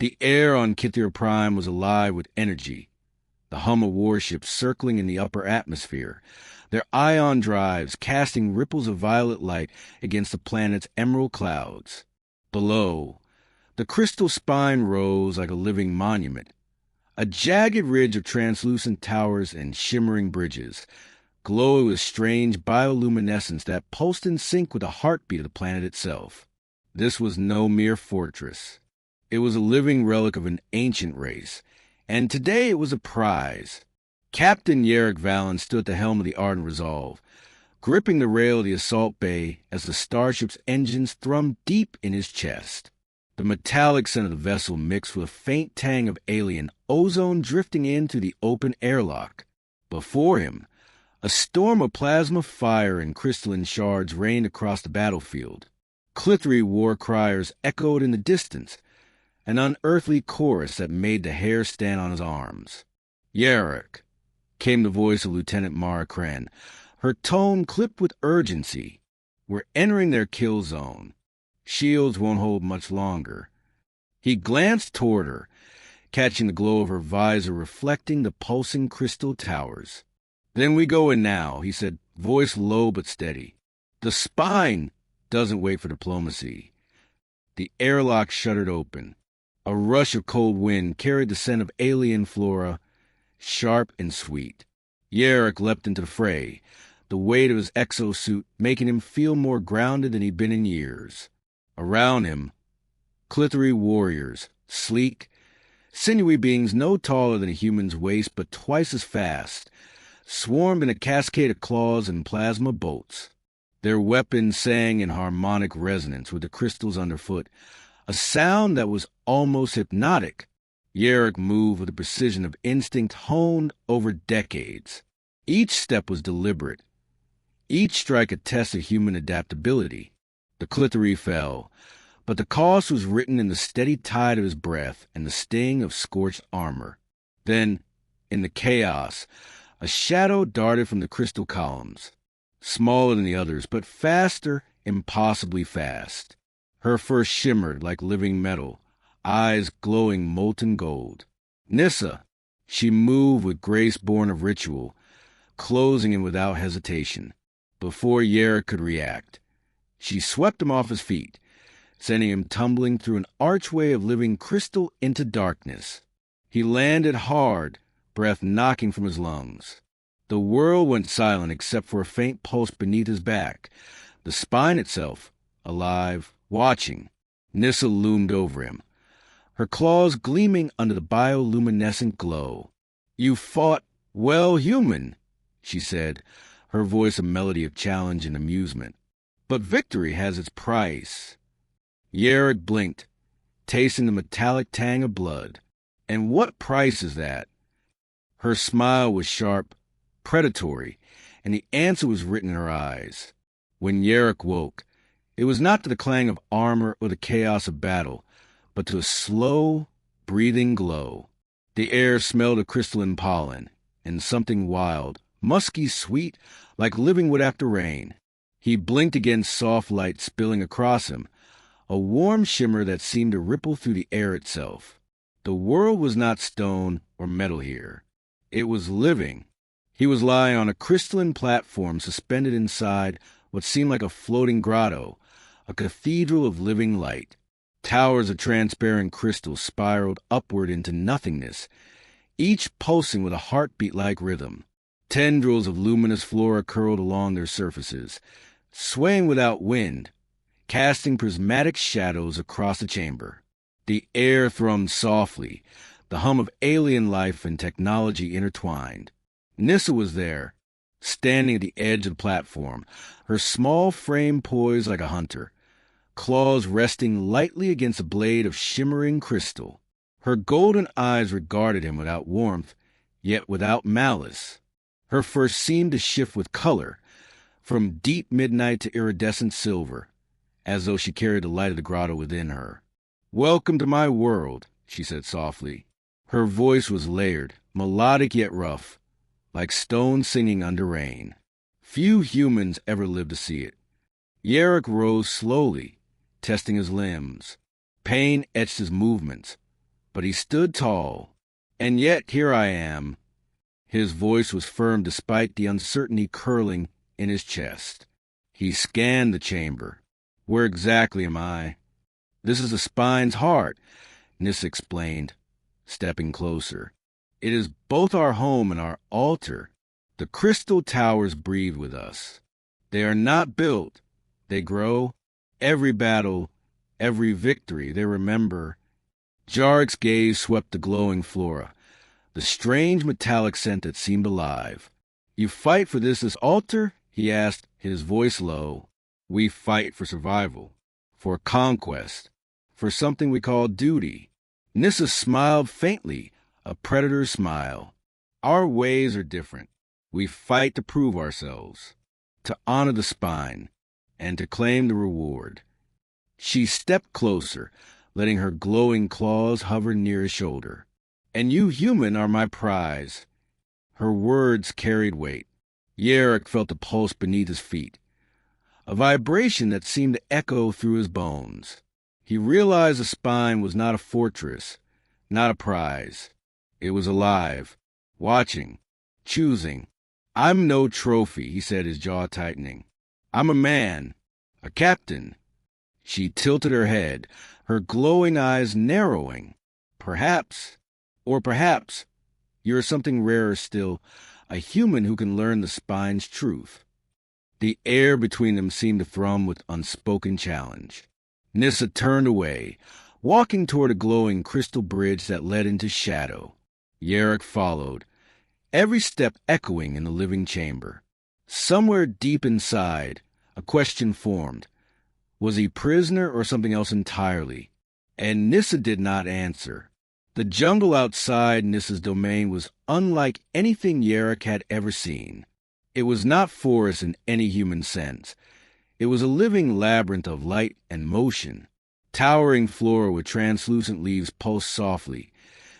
The air on Kythera Prime was alive with energy, the hum of warships circling in the upper atmosphere, their ion drives casting ripples of violet light against the planet's emerald clouds. Below, the crystal spine rose like a living monument, a jagged ridge of translucent towers and shimmering bridges, glowing with strange bioluminescence that pulsed in sync with the heartbeat of the planet itself. This was no mere fortress. It was a living relic of an ancient race, and today it was a prize. Captain Jarek Valen stood at the helm of the Ardent Resolve, gripping the rail of the assault bay as the starship's engines thrummed deep in his chest. The metallic scent of the vessel mixed with a faint tang of alien ozone drifting in through the open airlock. Before him, a storm of plasma fire and crystalline shards rained across the battlefield. Clithery war criers echoed in the distance, an unearthly chorus that made the hair stand on his arms. "Jarek," came the voice of Lieutenant Mara Kren, her tone clipped with urgency. "We're entering their kill zone. Shields won't hold much longer." He glanced toward her, catching the glow of her visor reflecting the pulsing crystal towers. "Then we go in now," he said, voice low but steady. "The spine doesn't wait for diplomacy." The airlock shuddered open. A rush of cold wind carried the scent of alien flora, sharp and sweet. Jarek leapt into the fray, the weight of his exosuit making him feel more grounded than he'd been in years. Around him, Clithery warriors, sleek, sinewy beings no taller than a human's waist but twice as fast, swarmed in a cascade of claws and plasma bolts. Their weapons sang in harmonic resonance with the crystals underfoot, a sound that was almost hypnotic. Jarek moved with the precision of instinct honed over decades. Each step was deliberate, each strike a test of human adaptability. The Clithery fell, but the cost was written in the steady tide of his breath and the sting of scorched armor. Then, in the chaos, a shadow darted from the crystal columns, smaller than the others, but faster, impossibly fast. Her fur shimmered like living metal, eyes glowing molten gold. "Nyssa!" She moved with grace born of ritual, closing in without hesitation. Before Jarek could react, she swept him off his feet, sending him tumbling through an archway of living crystal into darkness. He landed hard, breath knocking from his lungs. The world went silent except for a faint pulse beneath his back, the spine itself, alive, watching. Nyssa loomed over him, her claws gleaming under the bioluminescent glow. "You fought well, human," she said, her voice a melody of challenge and amusement. "But victory has its price." Jarek blinked, tasting the metallic tang of blood. "And what price is that?" Her smile was sharp, predatory, and the answer was written in her eyes. When Jarek woke, it was not to the clang of armor or the chaos of battle, but to a slow, breathing glow. The air smelled of crystalline pollen, and something wild, musky sweet, like living wood after rain. He blinked against soft light spilling across him, a warm shimmer that seemed to ripple through the air itself. The world was not stone or metal here. It was living. He was lying on a crystalline platform suspended inside what seemed like a floating grotto, a cathedral of living light. Towers of transparent crystal spiraled upward into nothingness, each pulsing with a heartbeat-like rhythm. Tendrils of luminous flora curled along their surfaces, swaying without wind, casting prismatic shadows across the chamber. The air thrummed softly, the hum of alien life and technology intertwined. Nyssa was there, standing at the edge of the platform, her small frame poised like a hunter, claws resting lightly against a blade of shimmering crystal. Her golden eyes regarded him without warmth, yet without malice. Her fur seemed to shift with color, from deep midnight to iridescent silver, as though she carried the light of the grotto within her. "Welcome to my world," she said softly. Her voice was layered, melodic yet rough, like stone singing under rain. Few humans ever lived to see it. Jarek rose slowly, testing his limbs. Pain etched his movements, but he stood tall. And yet here I am. His voice was firm despite the uncertainty curling in his chest. He scanned the chamber. Where exactly am I? This is the spine's heart, Nyssa explained, stepping closer. It is both our home and our altar. The crystal towers breathe with us. They are not built. They grow. Every battle, every victory, they remember. Jarek's gaze swept the glowing flora, the strange metallic scent that seemed alive. You fight for this altar? He asked, his voice low. We fight for survival, for conquest, for something we call duty. Nyssa smiled faintly, a predator's smile. Our ways are different. We fight to prove ourselves, to honor the spine, and to claim the reward. She stepped closer, letting her glowing claws hover near his shoulder. And you human are my prize. Her words carried weight. Jarek felt the pulse beneath his feet, a vibration that seemed to echo through his bones. He realized the spine was not a fortress, not a prize. It was alive, watching, choosing. I'm no trophy, he said, his jaw tightening. I'm a man, a captain. She tilted her head, her glowing eyes narrowing. Perhaps, or perhaps, you're something rarer still, a human who can learn the spine's truth. The air between them seemed to thrum with unspoken challenge. Nyssa turned away, walking toward a glowing crystal bridge that led into shadow. Jarek followed, every step echoing in the living chamber. Somewhere deep inside, a question formed. Was he prisoner or something else entirely? And Nyssa did not answer. The jungle outside Nyssa's domain was unlike anything Jarek had ever seen. It was not forest in any human sense. It was a living labyrinth of light and motion. Towering flora with translucent leaves pulsed softly,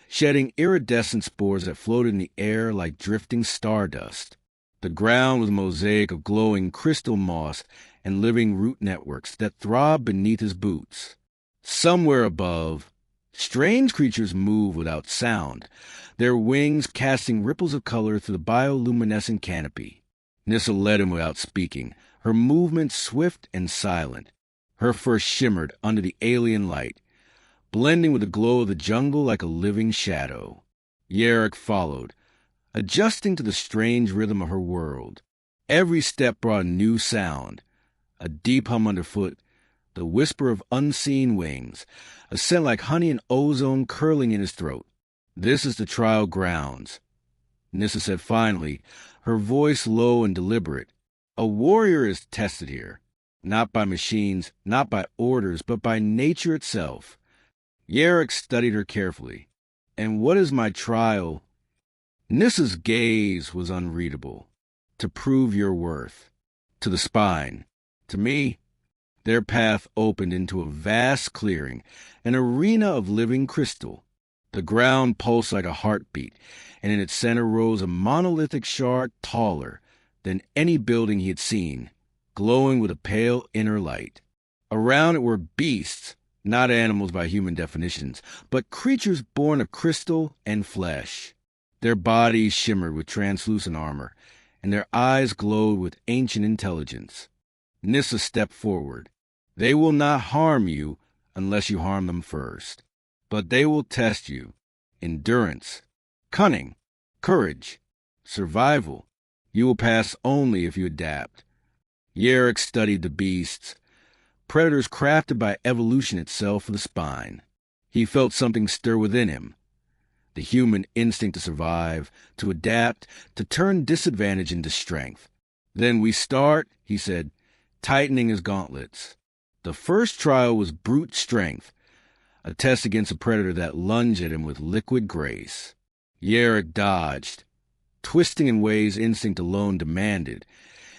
shedding iridescent spores that floated in the air like drifting stardust. The ground was a mosaic of glowing crystal moss and living root networks that throbbed beneath his boots. Somewhere above, strange creatures moved without sound, their wings casting ripples of color through the bioluminescent canopy. Nyssa led him without speaking, her movements swift and silent. Her fur shimmered under the alien light, blending with the glow of the jungle like a living shadow. Jarek followed, adjusting to the strange rhythm of her world. Every step brought a new sound, a deep hum underfoot, the whisper of unseen wings, a scent like honey and ozone curling in his throat. This is the trial grounds, Nyssa said finally, her voice low and deliberate. A warrior is tested here, not by machines, not by orders, but by nature itself. Jarek studied her carefully. And what is my trial? Nyssa's gaze was unreadable. To prove your worth. To the spine. To me, their path opened into a vast clearing, an arena of living crystal. The ground pulsed like a heartbeat, and in its center rose a monolithic shard taller than any building he had seen, glowing with a pale inner light. Around it were beasts, not animals by human definitions, but creatures born of crystal and flesh. Their bodies shimmered with translucent armor, and their eyes glowed with ancient intelligence. Nyssa stepped forward. They will not harm you unless you harm them first. But they will test you. Endurance, cunning, courage, survival. You will pass only if you adapt. Jarek studied the beasts, predators crafted by evolution itself for the spine. He felt something stir within him. The human instinct to survive, to adapt, to turn disadvantage into strength. Then we start, he said, tightening his gauntlets. The first trial was brute strength, a test against a predator that lunged at him with liquid grace. Jarek dodged, twisting in ways instinct alone demanded,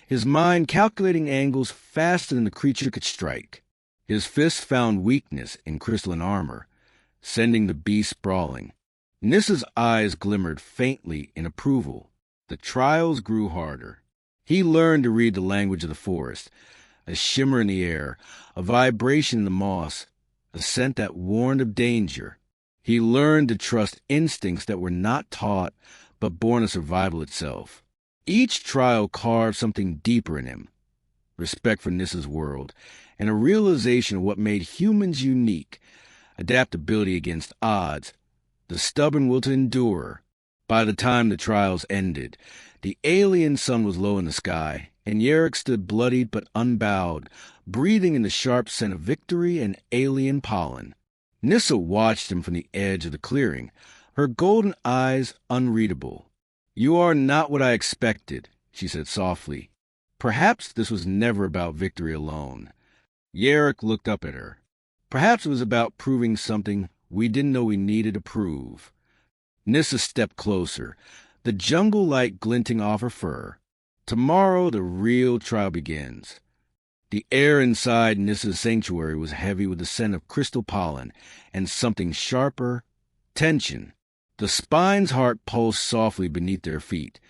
his mind calculating angles faster than the creature could strike. His fists found weakness in crystalline armor, sending the beast sprawling. Nyssa's eyes glimmered faintly in approval. The trials grew harder. He learned to read the language of the forest, a shimmer in the air, a vibration in the moss, a scent that warned of danger. He learned to trust instincts that were not taught, but born of survival itself. Each trial carved something deeper in him: respect for Nyssa's world, and a realization of what made humans unique: adaptability against odds, the stubborn will to endure. By the time the trials ended, the alien sun was low in the sky, and Jarek stood bloodied but unbowed, breathing in the sharp scent of victory and alien pollen. Nyssa watched him from the edge of the clearing, her golden eyes unreadable. "You are not what I expected," she said softly. Perhaps this was never about victory alone. Jarek looked up at her. Perhaps it was about proving something we didn't know we needed to prove. Nyssa stepped closer, the jungle light glinting off her fur. Tomorrow the real trial begins. The air inside Nyssa's sanctuary was heavy with the scent of crystal pollen and something sharper: tension. The spine's heart pulsed softly beneath their feet,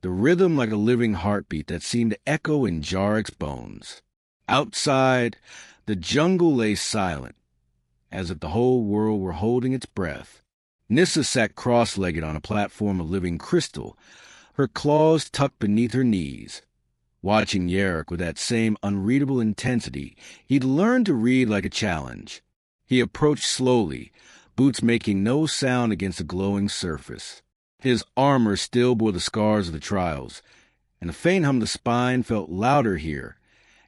the rhythm like a living heartbeat that seemed to echo in Jarek's bones. Outside, the jungle lay silent, as if the whole world were holding its breath. Nyssa sat cross-legged on a platform of living crystal, her claws tucked beneath her knees. Watching Jarek with that same unreadable intensity he'd learned to read like a challenge. He approached slowly, boots making no sound against the glowing surface. His armor still bore the scars of the trials, and the faint hum of the spine felt louder here,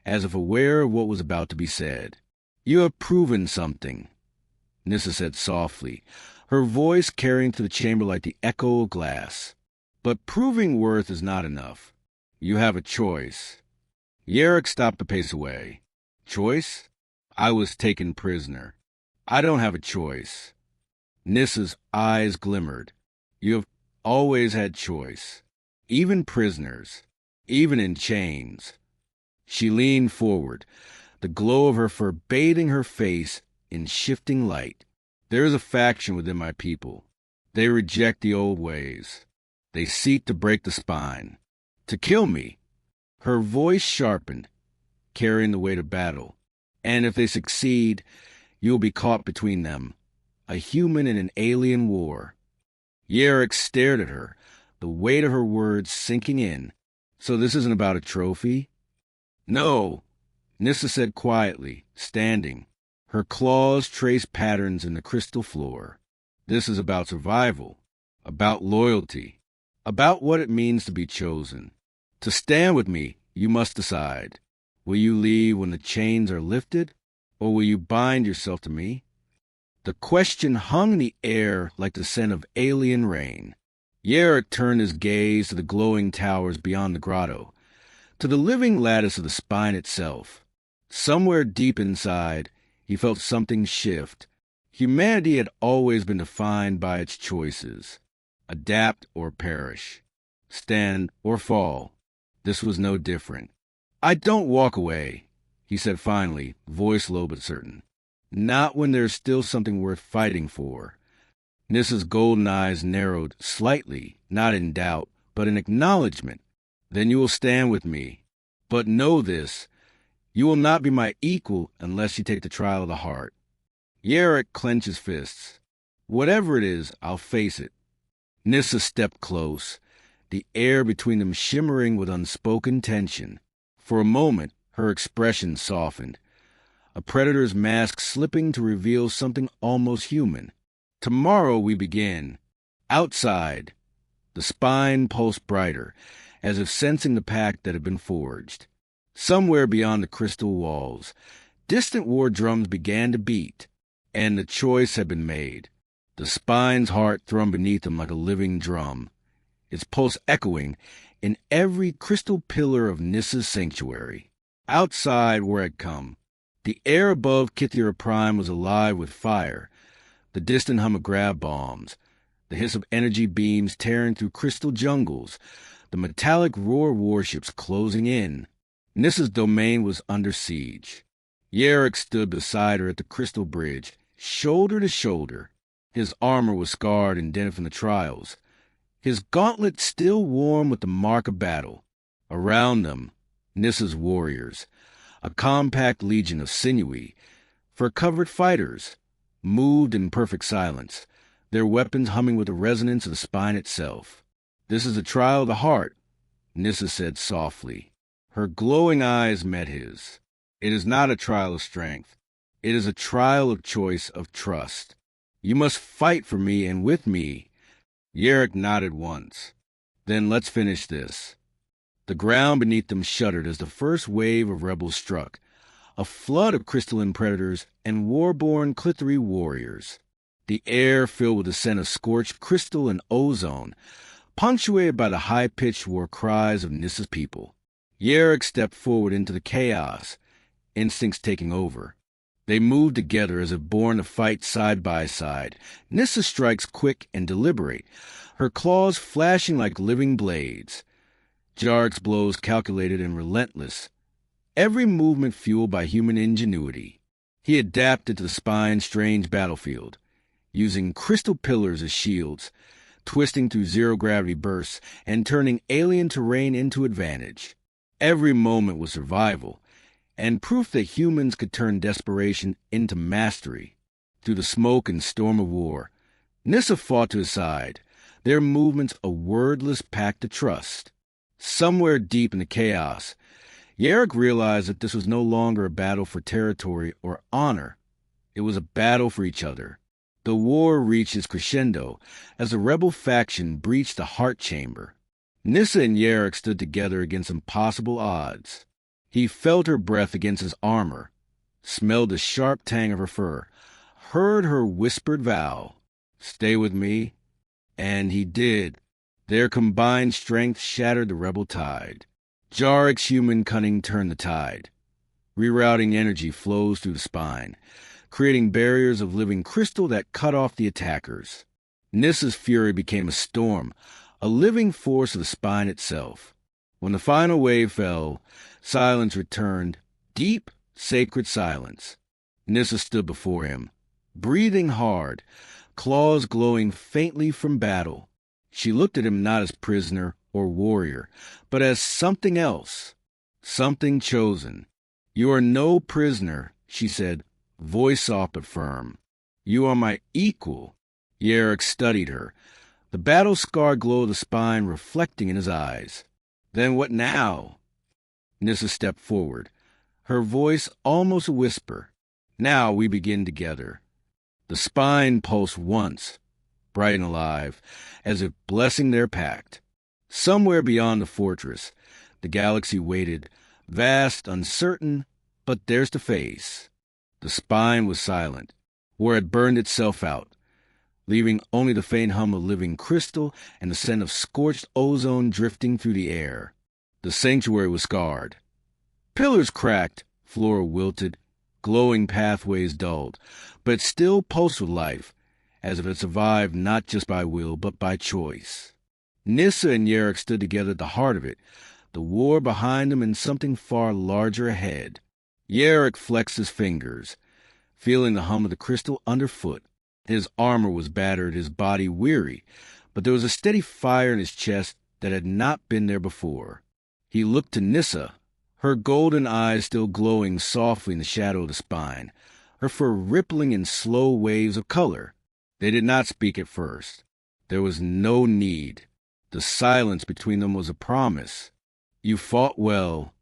as if aware of what was about to be said. "You have proven something," Nyssa said softly, her voice carrying through the chamber like the echo of glass. "But proving worth is not enough. You have a choice." Jarek stopped a pace away. "Choice? I was taken prisoner. I don't have a choice." Nyssa's eyes glimmered. "You have always had choice. Even prisoners. Even in chains." She leaned forward, the glow of her fur bathing her face in shifting light. "There is a faction within my people. They reject the old ways. They seek to break the spine. To kill me." Her voice sharpened, carrying the weight of battle. "And if they succeed, you will be caught between them, a human in an alien war." Jarek stared at her, the weight of her words sinking in. "So this isn't about a trophy?" "No," Nyssa said quietly, standing. Her claws traced patterns in the crystal floor. "This is about survival, about loyalty, about what it means to be chosen. To stand with me, you must decide. Will you leave when the chains are lifted, or will you bind yourself to me?" The question hung in the air like the scent of alien rain. Jarek turned his gaze to the glowing towers beyond the grotto, to the living lattice of the spine itself. Somewhere deep inside, he felt something shift. Humanity had always been defined by its choices: adapt or perish, stand or fall. This was no different. "I don't walk away," he said finally, voice low but certain. "Not when there's still something worth fighting for." Nyssa's golden eyes narrowed slightly, not in doubt, but in acknowledgement. "Then you will stand with me. But know this: you will not be my equal unless you take the trial of the heart." Jarek clenched his fists. "Whatever it is, I'll face it." Nyssa stepped close, the air between them shimmering with unspoken tension. For a moment, her expression softened, a predator's mask slipping to reveal something almost human. "Tomorrow we begin. Outside." The spine pulsed brighter, as if sensing the pact that had been forged. Somewhere beyond the crystal walls, distant war drums began to beat, and the choice had been made. The spine's heart thrummed beneath them like a living drum, its pulse echoing in every crystal pillar of Nyssa's sanctuary. Outside, where it come, the air above Kythera Prime was alive with fire, the distant hum of grav bombs, the hiss of energy beams tearing through crystal jungles, the metallic roar of warships closing in. Nyssa's domain was under siege. Jarek stood beside her at the crystal bridge, shoulder to shoulder. His armor was scarred and dented from the trials, his gauntlet still warm with the mark of battle. Around them, Nyssa's warriors, a compact legion of sinewy, fur-covered fighters, moved in perfect silence, their weapons humming with the resonance of the spine itself. "This is a trial of the heart," Nyssa said softly. Her glowing eyes met his. "It is not a trial of strength. It is a trial of choice, of trust. You must fight for me and with me." Jarek nodded once. "Then let's finish this." The ground beneath them shuddered as the first wave of rebels struck, a flood of crystalline predators and war-born Kythera warriors. The air filled with the scent of scorched crystal and ozone, punctuated by the high-pitched war cries of Nyssa's people. Jarek stepped forward into the chaos, instincts taking over. They moved together as if born to fight side by side. Nyssa strikes quick and deliberate, her claws flashing like living blades. Jarek's blows calculated and relentless, every movement fueled by human ingenuity. He adapted to the spine's strange battlefield, using crystal pillars as shields, twisting through zero-gravity bursts, and turning alien terrain into advantage. Every moment was survival, and proof that humans could turn desperation into mastery. Through the smoke and storm of war, Nyssa fought to his side, their movements a wordless pact of trust. Somewhere deep in the chaos, Jarek realized that this was no longer a battle for territory or honor. It was a battle for each other. The war reached its crescendo as the rebel faction breached the heart chamber. Nyssa and Jarek stood together against impossible odds. He felt her breath against his armor, smelled the sharp tang of her fur, heard her whispered vow, "Stay with me." And he did. Their combined strength shattered the rebel tide. Jarek's human cunning turned the tide. Rerouting energy flows through the spine, creating barriers of living crystal that cut off the attackers. Nyssa's fury became a storm, a living force of the spine itself. When the final wave fell, silence returned, deep, sacred silence. Nyssa stood before him, breathing hard, claws glowing faintly from battle. She looked at him not as prisoner or warrior, but as something else, something chosen. "You are no prisoner," she said, voice soft but firm. "You are my equal." Jarek studied her, the battle-scarred glow of the spine reflecting in his eyes. "Then what now?" Nyssa stepped forward, her voice almost a whisper. "Now we begin together." The spine pulsed once, bright and alive, as if blessing their pact. Somewhere beyond the fortress, the galaxy waited, vast, uncertain, but theirs to face. The spine was silent, war had burned itself out, leaving only the faint hum of living crystal and the scent of scorched ozone drifting through the air. The sanctuary was scarred. Pillars cracked, floor wilted, glowing pathways dulled, but it still pulsed with life, as if it survived not just by will, but by choice. Nyssa and Jarek stood together at the heart of it, the war behind them and something far larger ahead. Jarek flexed his fingers, feeling the hum of the crystal underfoot. His armor was battered, his body weary, but there was a steady fire in his chest that had not been there before. He looked to Nyssa, her golden eyes still glowing softly in the shadow of the spine, her fur rippling in slow waves of color. They did not speak at first. There was no need. The silence between them was a promise. "You fought well,"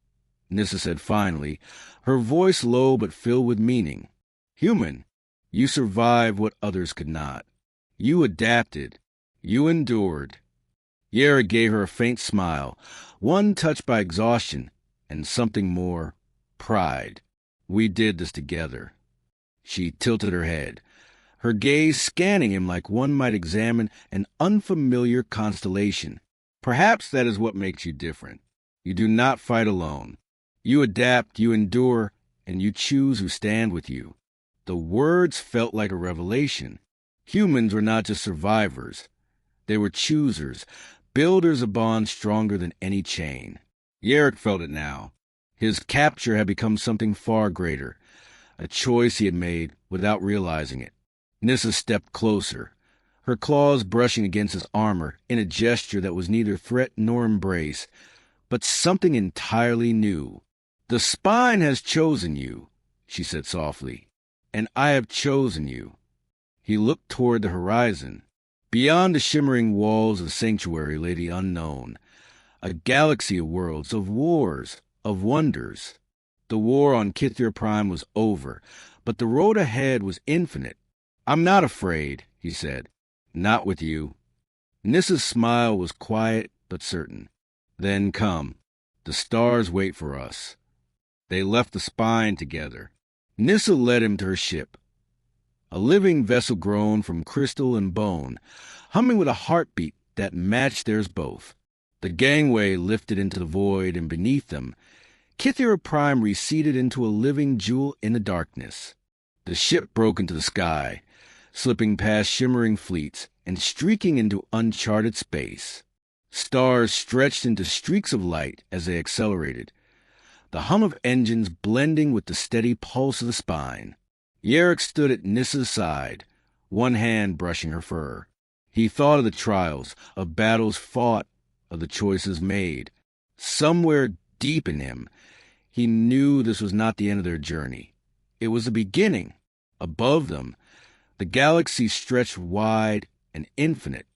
Nyssa said finally, her voice low but filled with meaning. "Human, you survived what others could not. You adapted. You endured." Jarek gave her a faint smile, one touched by exhaustion and something more, pride. "We did this together." She tilted her head, her gaze scanning him like one might examine an unfamiliar constellation. "Perhaps that is what makes you different. You do not fight alone. You adapt, you endure, and you choose who stand with you." The words felt like a revelation. Humans were not just survivors. They were choosers, builders of bonds stronger than any chain. Jarek felt it now. His capture had become something far greater, a choice he had made without realizing it. Nyssa stepped closer, her claws brushing against his armor in a gesture that was neither threat nor embrace, but something entirely new. "The spine has chosen you," she said softly, "and I have chosen you." He looked toward the horizon. Beyond the shimmering walls of the sanctuary lay the unknown, a galaxy of worlds, of wars, of wonders. The war on Kythera Prime was over, but the road ahead was infinite. "I'm not afraid," he said. "Not with you." Nyssa's smile was quiet but certain. "Then come. The stars wait for us." They left the spine together. Nyssa led him to her ship, a living vessel grown from crystal and bone, humming with a heartbeat that matched theirs both. The gangway lifted into the void, and beneath them, Kythera Prime receded into a living jewel in the darkness. The ship broke into the sky, slipping past shimmering fleets and streaking into uncharted space. Stars stretched into streaks of light as they accelerated, the hum of engines blending with the steady pulse of the spine. Jarek stood at Nyssa's side, one hand brushing her fur. He thought of the trials, of battles fought, of the choices made. Somewhere deep in him, he knew this was not the end of their journey. It was the beginning. Above them, the galaxy stretched wide and infinite,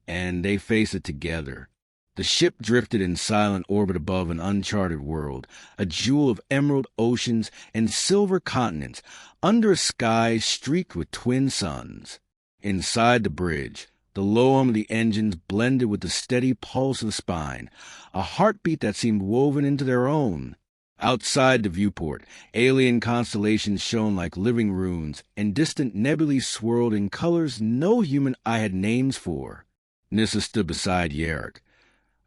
and they faced it together. The ship drifted in silent orbit above an uncharted world, a jewel of emerald oceans and silver continents, under a sky streaked with twin suns. Inside the bridge, the low hum of the engines blended with the steady pulse of the spine, a heartbeat that seemed woven into their own. Outside the viewport, alien constellations shone like living runes, and distant nebulae swirled in colors no human eye had names for. Nyssa stood beside Jarek,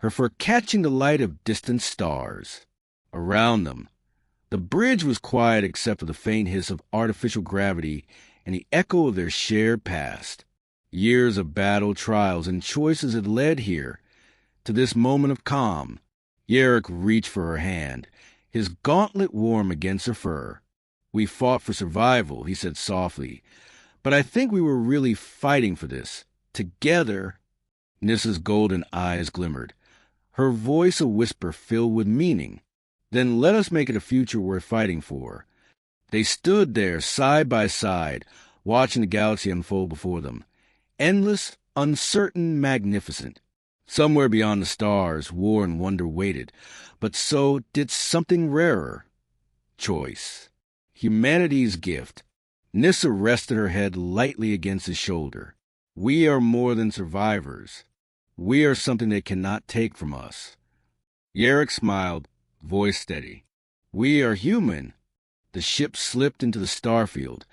her fur catching the light of distant stars. Around them, the bridge was quiet except for the faint hiss of artificial gravity and the echo of their shared past. Years of battle, trials, and choices had led here, to this moment of calm. Jarek reached for her hand, his gauntlet warm against her fur. "We fought for survival," he said softly, "but I think we were really fighting for this. Together." Nyssa's golden eyes glimmered, her voice a whisper filled with meaning. "Then let us make it a future worth fighting for." They stood there side by side, watching the galaxy unfold before them. Endless, uncertain, magnificent. Somewhere beyond the stars, war and wonder waited, but so did something rarer. Choice. Humanity's gift. Nyssa rested her head lightly against his shoulder. "We are more than survivors. We are something they cannot take from us." Jarek smiled, voice steady. "We are human." The ship slipped into the starfield,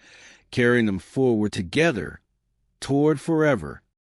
carrying them forward together, toward forever,